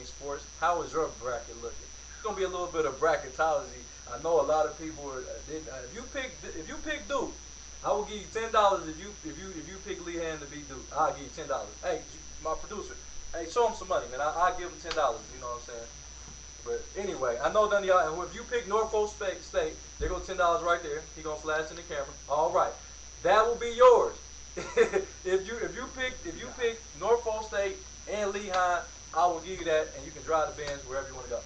Spring Sports. How is your bracket looking? It's gonna be a little bit of bracketology. I know a lot of people didn't. If you pick Duke, I will give you $10 if you pick Lehan to beat Duke. I'll give you $10. Hey, my producer. Hey, show him some money, man. I'll give him $10. You know what I'm saying? But anyway, I know none of y'all. And if you pick Norfolk State, there go $10 right there. He gonna flash in the camera. All right, that will be yours. if you pick Norfolk State and Lehigh, I will give you that, and you can drive the Benz wherever you want to go.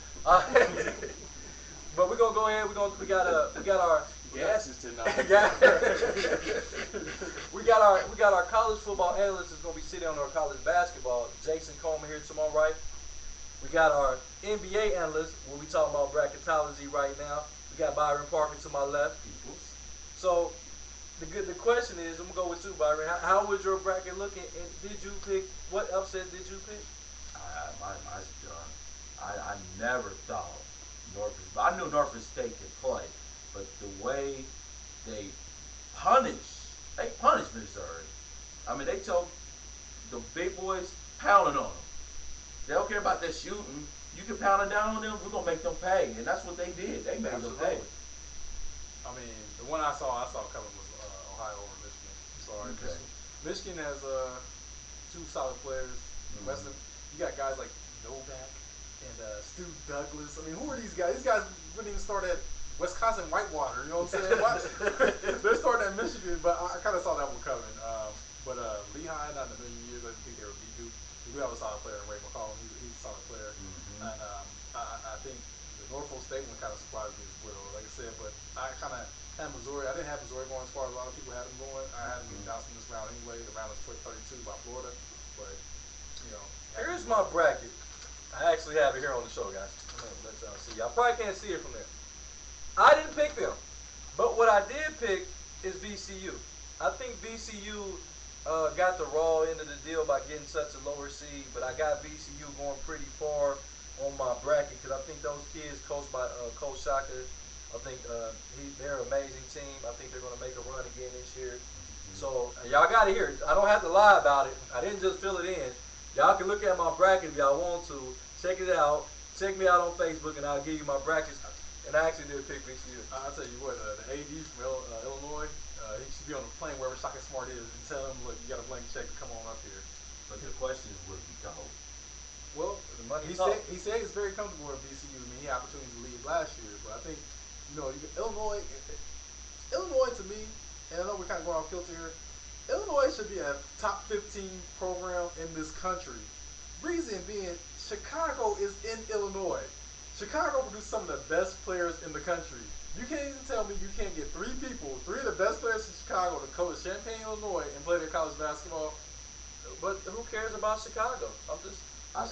But we're gonna go ahead. We got our gas is $10. we got our college football analyst is gonna be sitting on our college basketball. Jason Coleman here to my right. We got our NBA analyst when we talking about bracketology right now. We got Byron Parker to my left. So the question is, I'm gonna go with you, Byron. How was your bracket looking? And did you pick what upset did you pick? Mine's done. I never thought I knew Norfolk State could play, but the way they punished Missouri. I mean, they told the big boys pounding on them. They don't care about that shooting. You can pound it down on them. We're gonna make them pay, and that's what they did. They made them pay. I mean, the one I saw coming was Ohio over Michigan. Sorry, okay. Michigan has two solid players. Western, you got guys like Novak and Stu Douglas. I mean, who are these guys? These guys wouldn't even start at Wisconsin Whitewater. You know what I'm saying? They're starting at Michigan, but I kind of saw that one coming. But Lehigh, not in a million years, I didn't think they would beat Duke. We do have a solid player in Ray McCollum. He's a solid player. And I think the Norfolk State one kind of surprised me as well. Like I said, but I kind of had Missouri. I didn't have Missouri going as far as a lot of people had them going. I had them getting bounced in this round anyway. The round was 32 by Florida. But, you know. Here's my bracket. I actually have it here on the show, guys. I'm gonna let y'all see. Y'all probably can't see it from there. I didn't pick them, but what I did pick is VCU. I think VCU got the raw end of the deal by getting such a lower seed, but I got VCU going pretty far on my bracket because I think those kids, coached by Coach Shaka, I think they're an amazing team. I think they're going to make a run again this year. So y'all got to hear it. I don't have to lie about it. I didn't just fill it in. Y'all can look at my bracket if y'all want to. Check it out. Check me out on Facebook, and I'll give you my brackets. And I actually did pick VCU. I'll tell you what, the AD from Illinois, he should be on the plane wherever Shaka Smart is and tell him, look, you got a blank check to come on up here. But the question is, would we go? Well, the money he said he's very comfortable at VCU. I mean, he had opportunities to leave last year, but I think, Illinois to me, and I know we're kind of going off kilter here, Illinois should be a top 15 program in this country. Reason being, Chicago is in Illinois. Chicago produced some of the best players in the country. You can't even tell me you can't get three of the best players in Chicago to coach Champaign, Illinois, and play their college basketball. But who cares about Chicago? I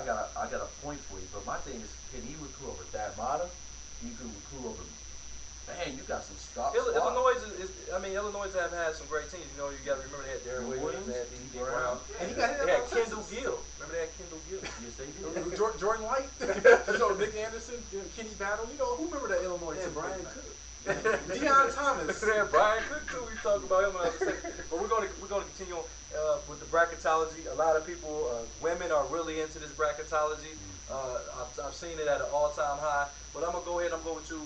got a point for you, but my thing is, can he recruit over Thad Matta? You can recruit over. Man, you got some stuff. Illinois have had some great teams. You got to remember they had Darren Williams, they had D.D. Brown, and they had Kendall Gill. Remember they had Kendall Gill? Yes, they did. Jordan White, Nick Anderson, Kenny Battle. Who remember that Illinois team? Brian Cook. Deion Thomas. Brian Cook too. We talked about him another second. But we're gonna continue with the bracketology. A lot of people, women are really into this bracketology. I've seen it at an all-time high. But I'm gonna go ahead and I'm going with you.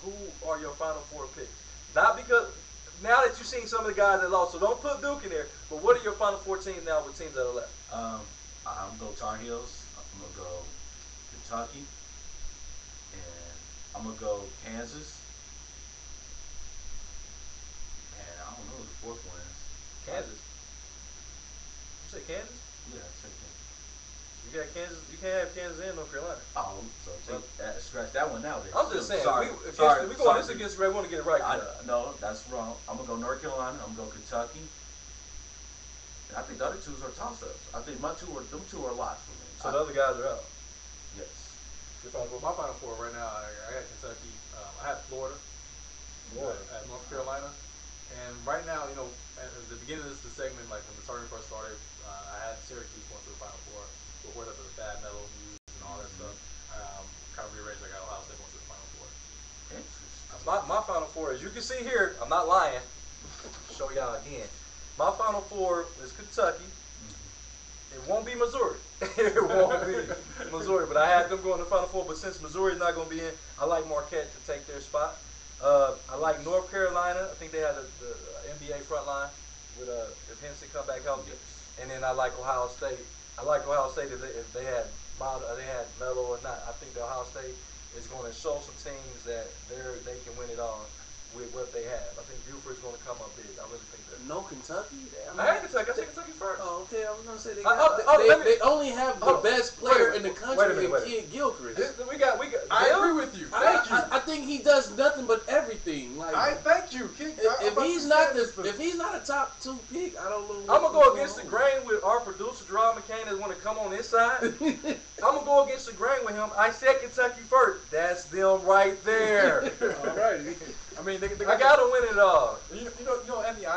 Who are your final four picks? Not because now that you've seen some of the guys that lost, so don't put Duke in there. But what are your final four teams now with teams that are left? I'm gonna go Tar Heels. I'm gonna go Kentucky, and I'm gonna go Kansas. And I don't know who the fourth one is. Kansas. You say Kansas? Yeah, I said Kansas. You got Kansas. You can't have Kansas and North Carolina. Oh, so scratch that one out there. I'm just saying. Sorry. We going this against Ray. We want to get it right. No, that's wrong. I'm gonna go North Carolina. I'm gonna go Kentucky. And I think the other two are toss-ups. I think them two are lots for me. So the other guys are out. Yes. My final four right now, I got Kentucky. I have Florida. I have North Carolina. And right now, at the beginning of this segment, like when the tournament first started, I had Syracuse going to the Final Four. Before that, the bad medal news and all that stuff. Kind of rearranged. I got Ohio State going to the Final Four. Interesting. My Final Four, as you can see here, I'm not lying. Show y'all again. My Final Four is Kentucky. It won't be Missouri. It won't be. But I had them going to the Final Four. But since Missouri's not going to be in, I like Marquette to take their spot. I like North Carolina. I think they had the NBA front line with if Henson come back healthy. Yes. And then I like Ohio State. I like Ohio State if they had Melo or not. I think the Ohio State is going to show some teams that they can win it all with what they have. I think Buford's going to come up big. I really think that. No Kentucky? I had Kentucky. I said Kentucky first. Oh, okay. I was going to say they only have the best player in the country in Kid Gilchrist. We got. I agree with you. Thank you. I think he does nothing but everything. Like, thank you, Kid. If he's not a top 2 pick, I don't know. I'm gonna go against the grain with our producer JerodMcCain that want to come on this side. I'm gonna go against the grain with him. I said Kentucky first. That's them right there. All right. I mean, they I gotta win it all. You know, Anthony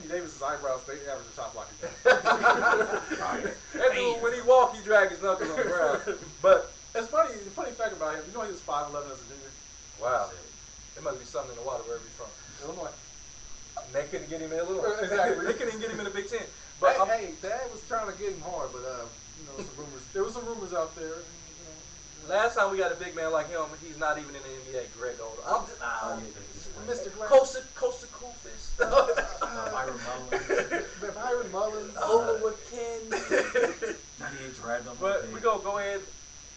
Davis's eyebrows, they average a shot block again. That dude, when he walk, he drag his knuckles on the ground. But it's funny. The funny fact about him, you know, he was 5'11" as a junior. wow, there must be something in the water wherever he's from. Illinois. They couldn't get him in Illinois. Exactly. They couldn't even get him in the Big Ten. But hey, Dad was trying to get him hard, but you know, some rumors. There was some rumors out there. You know, last time we got a big man like him, he's not even in the NBA. Greg Oden. Mr. Glenn. Coast to Coolfish. Byron Mullins. Byron Mullins. Over what can 98 dragged them. But we're going to go ahead.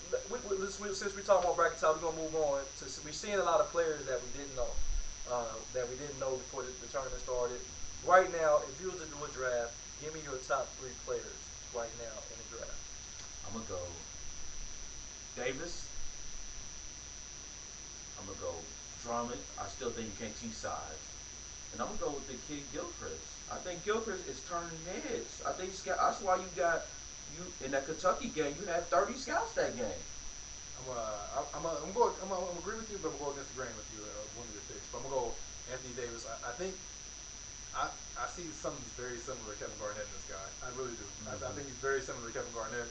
Since we're talking about Bracketology, we're going to move on. We're seeing a lot of players that we didn't know. Before the tournament started. Right now, if you were to do a draft, give me your top 3 players right now in the draft. I'm going to go Davis. I'm going to go Drummond. I still think you can't teach size. And I'm going to go with the kid Gilchrist. I think Gilchrist is turning heads. I think that's why you in that Kentucky game, you had 30 scouts that game. I'm gonna agree with you, but I'm gonna go against the grain with you. One of your picks, but I'm gonna go Anthony Davis. I think I see something very similar to Kevin Garnett in this guy. I really do. Mm-hmm. I think he's very similar to Kevin Garnett.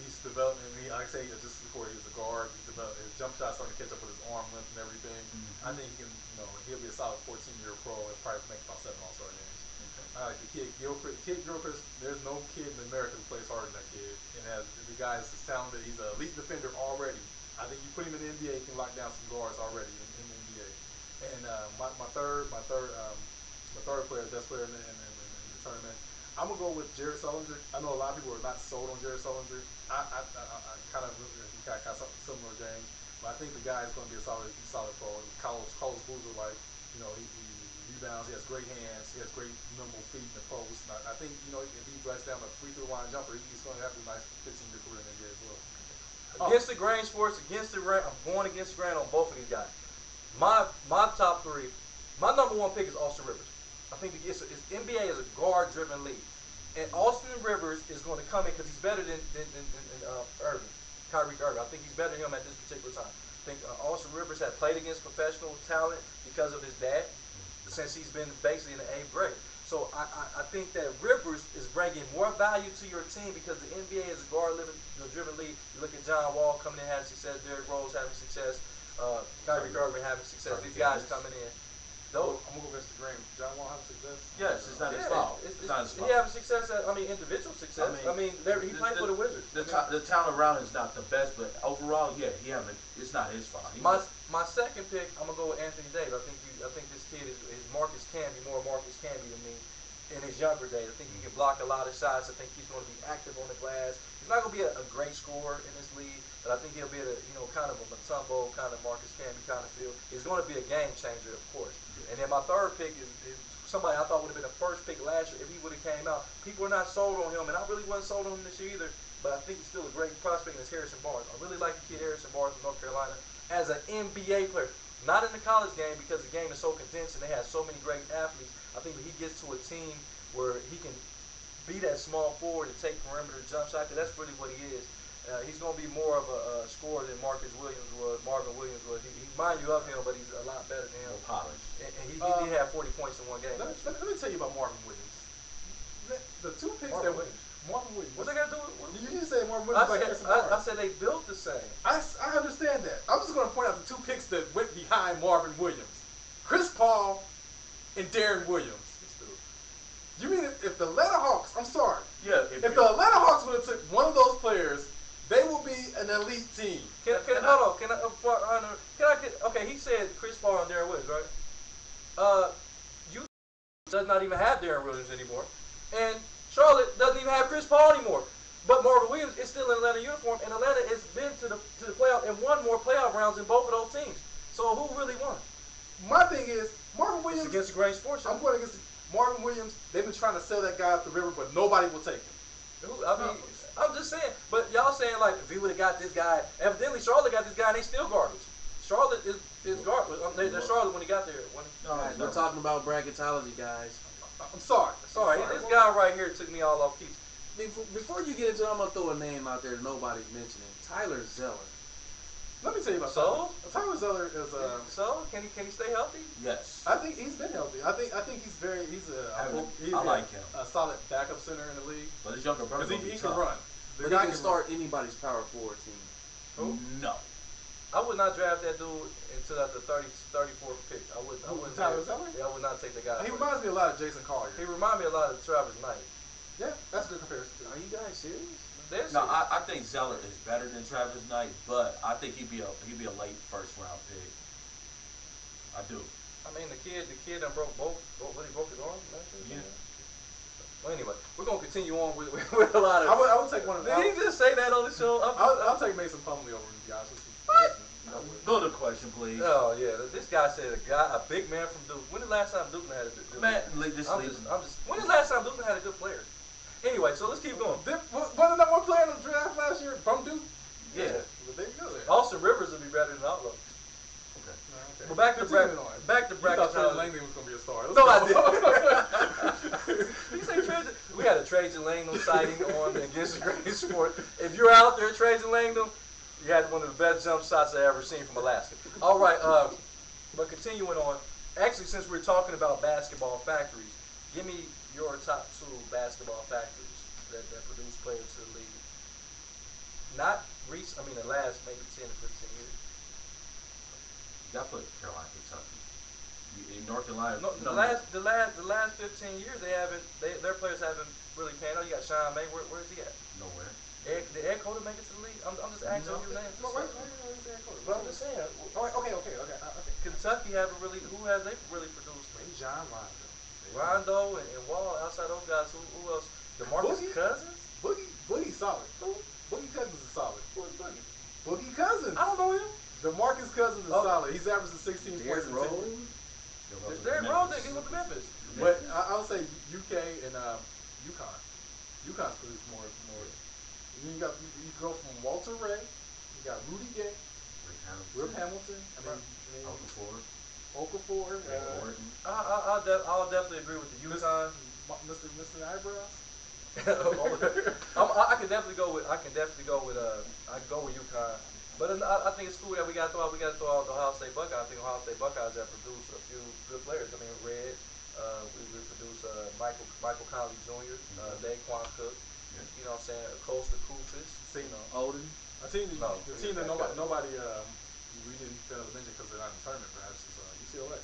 He's developing. Like I say, just before he was a guard, he's developed. His jump shot's starting to catch up with his arm length and everything. Mm-hmm. I think he can. He'll be a solid 14-year pro and probably make about 7 All-Star games. I like the kid Gilchrist. There's no kid in America who plays harder than that kid. And the guy is talented. He's an elite defender already. I think you put him in the NBA, he can lock down some guards already in the NBA. And my third player, best player in the tournament, I'm gonna go with Jared Sullinger. I know a lot of people are not sold on Jared Sullinger. I kind of got something similar James, but I think the guy is going to be a solid pro. Carlos Boozer, like, he rebounds. He has great hands. He has great nimble feet in the post. And I think if he breaks down a free throw line jumper, he's going to have a nice 15-year career in the NBA as well. Against the grain sports, I'm going against the grain on both of these guys. My top 3, my number 1 pick is Austin Rivers. I think NBA is a guard-driven league, and Austin Rivers is going to come in because he's better than Irving, Kyrie Irving. I think he's better than him at this particular time. I think Austin Rivers had played against professional talent because of his dad, since he's been basically in the 8th grade. So I think that Rivers is bringing more value to your team because the NBA is a guard-driven league. You look at John Wall coming in having success, Derrick Rose having success, Kyrie Irving having success. These guys coming in. I'm gonna go against the grain. John Wall having success? Yes, it's not his fault. It's not his fault. He having success individual success. He played for the Wizards. The talent around is not the best, but overall, yeah, it's not his fault. My second pick, I'm gonna go with Anthony Davis. I think this kid is Marcus Camby to me in his younger days. I think he can block a lot of shots. I think he's going to be active on the glass. He's not going to be a great scorer in this league, but I think he'll be kind of a Mutombo, kind of Marcus Camby kind of feel. He's going to be a game changer, of course. And then my third pick is somebody I thought would have been the first pick last year if he would have came out. People are not sold on him, and I really wasn't sold on him this year either, but I think he's still a great prospect, and it's Harrison Barnes. I really like the kid Harrison Barnes from North Carolina as an NBA player. Not in the college game because the game is so condensed and they have so many great athletes. I think when he gets to a team where he can be that small forward and take perimeter jump shot, that's really what he is. He's going to be more of a scorer than Marvin Williams was. He mind you of him, but he's a lot better than him. More polished. And he did have 40 points in one game. Let me tell you about Marvin Williams. The 2 picks Marvin Williams. What they got to do with You didn't say Marvin Williams like Harrison Barnes. I said they built the same. I understand that. I'm just going to point out the 2 picks that went behind Marvin Williams. Chris Paul and Darren Williams. You mean if the Atlanta Hawks, I'm sorry. Yeah. If the Atlanta Hawks would have took one of those players, they will be a an elite team. Hold on. Okay, he said Chris Paul and Darren Williams, right? Utah does not even have Darren Williams anymore, and Charlotte doesn't even have Chris Paul anymore. But Marvin Williams is still in Atlanta uniform, and Atlanta has been to the playoff and won more playoff rounds in both of those teams. So who really won? My thing is Marvin Williams. It's against the grain sports. I'm going against Marvin Williams. They've been trying to sell that guy up the river, but nobody will take him. I mean, I'm just saying. But y'all saying like if he would have got this guy, evidently Charlotte got this guy and they still garbage. Charlotte is garbage. They're Charlotte when he got there. Guys, we're talking about bracketology, guys. I'm sorry. This guy right here took me all off keys. Before you get into it, I'm going to throw a name out there that nobody's mentioning. Tyler Zeller. Let me tell you about Tyler Zeller is So can he stay healthy? Yes. I think he's been healthy. I think he's I like him. A solid backup center in the league. But his younger brother Because he can tough. run. But he can start anybody's power forward team. Who? No. I would not draft that dude until at the 34th pick. I wouldn't. Tyler Zeller? Yeah, I would not take the guy. He reminds me a lot of Jason Collier. He reminds me a lot of Travis Knight. Yeah, that's a good comparison. Are you guys serious? No, I think Zeller is better than Travis Knight, but I think he'd be a late first round pick. I do. I mean, the kid done broke his arm last year. Yeah. Well, anyway, we're gonna continue on with a lot of. I would take one of them. Did he just say that on the show? I'll take Mason Plumlee over him, to be honest with you. What? Go to the question, please. Oh yeah, this guy said a big man from Duke. When the last time Duke had a good Man, player? I'm just. When the last time Duke had a good player? Anyway, so let's keep going. Wasn't that one player in the draft last year from Duke? Yeah. Well, there you go. There. Austin Rivers would be better than Outlook. Okay. Well, back to Bracketology. Bracketology. Langdon was going to be a star. No, I didn't. You say Trajan? We had a Trajan Langdon sighting on against the great sport. If you're out there, Trajan Langdon, you had one of the best jump shots I ever seen from Alaska. All right, but continuing on. Actually, since we're talking about basketball factories, give me your top 2 basketball factories that produce players to the league. Not recent. I mean, the last maybe 10 to 15 years. You got to put Carolina, Kentucky. In North Carolina. No, the last 15 years their players haven't really panned out. You got Sean May. Where's he at? Nowhere. Did Ed Cota make it to the league? I'm just asking you names. No, wait, Ed Cota. But I'm just saying. Okay. Kentucky haven't really. Who have they really produced? Maybe John Rondo and Wall. Outside those guys, who else? DeMarcus Boogie? Cousins. Boogie's solid. Boogie Cousins is solid. Who is Boogie? Boogie Cousins. I don't know him. DeMarcus Cousins is solid. He's averaging 16 points. Is Derrick Rose that get with the Memphis? But I would say UK and UConn. UConn's produced more. You go from Walter Ray. You got Rudy Gay. Rip Hamilton. Okafor. I'll definitely agree with the UConn. Mr. Eyebrows. I can definitely go with. I can go with UConn. But I think it's cool that we got to throw out the Ohio State Buckeyes. I think Ohio State Buckeyes have produced a few good players. I mean, Red. We produced Michael Conley Jr. Daquan Cook. You know what I'm saying? Costa Kufis. Odin. A team that nobody we didn't fail to mention because they're not in the tournament perhaps is UCLA.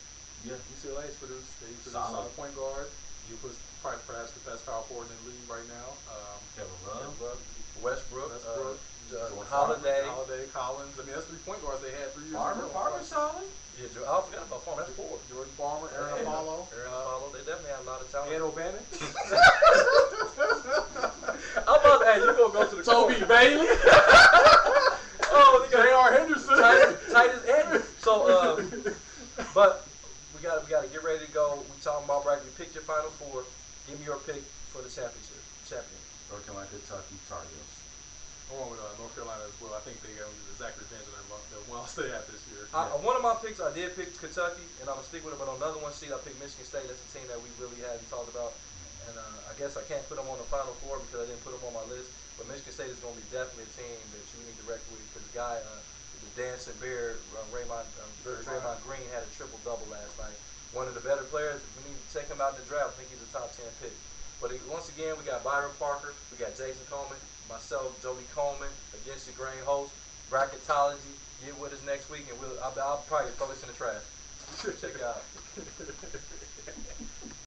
Yeah. UCLA has produced a solid point guard. You put perhaps the best power forward in the league right now. Kevin Love. Westbrook. Holiday, Collins. I mean, that's 3 point guards they had 3 years ago. Farmer solid. Yeah, I forgot about Farmer. That's 4. Jordan Farmer, Aaron Apollo. They definitely have a lot of talent. Ed O'Bannon. I'm about to, you gonna go to the Toby Bailey. Oh, J.R. Henderson. Titus Edwards. So, but we gotta get ready to go. We talking about bracket. You pick your final 4. Give me your pick for the championship. North Carolina, Kentucky, Tar Heels. I'm going with North Carolina as well. I think they're going to get exact revenge on that Wells they had this year. One of my picks, I did pick Kentucky, and I'm going to stick with it. But on another one seed, I picked Michigan State. That's a team that we really hadn't talked about. And I guess I can't put them on the Final 4 because I didn't put them on my list. But Michigan State is going to be definitely a team that you need to reckon with. Because the guy, the dancing bear, Draymond Green, had a triple-double last night. One of the better players. We need to take him out in the draft. I think he's a top 10 pick. But once again, we got Byron Parker. We got Jason Coleman. Myself, Jody Coleman, against the grain host, Bracketology. Get with us next week, and I'll probably throw this in the trash. Check it out.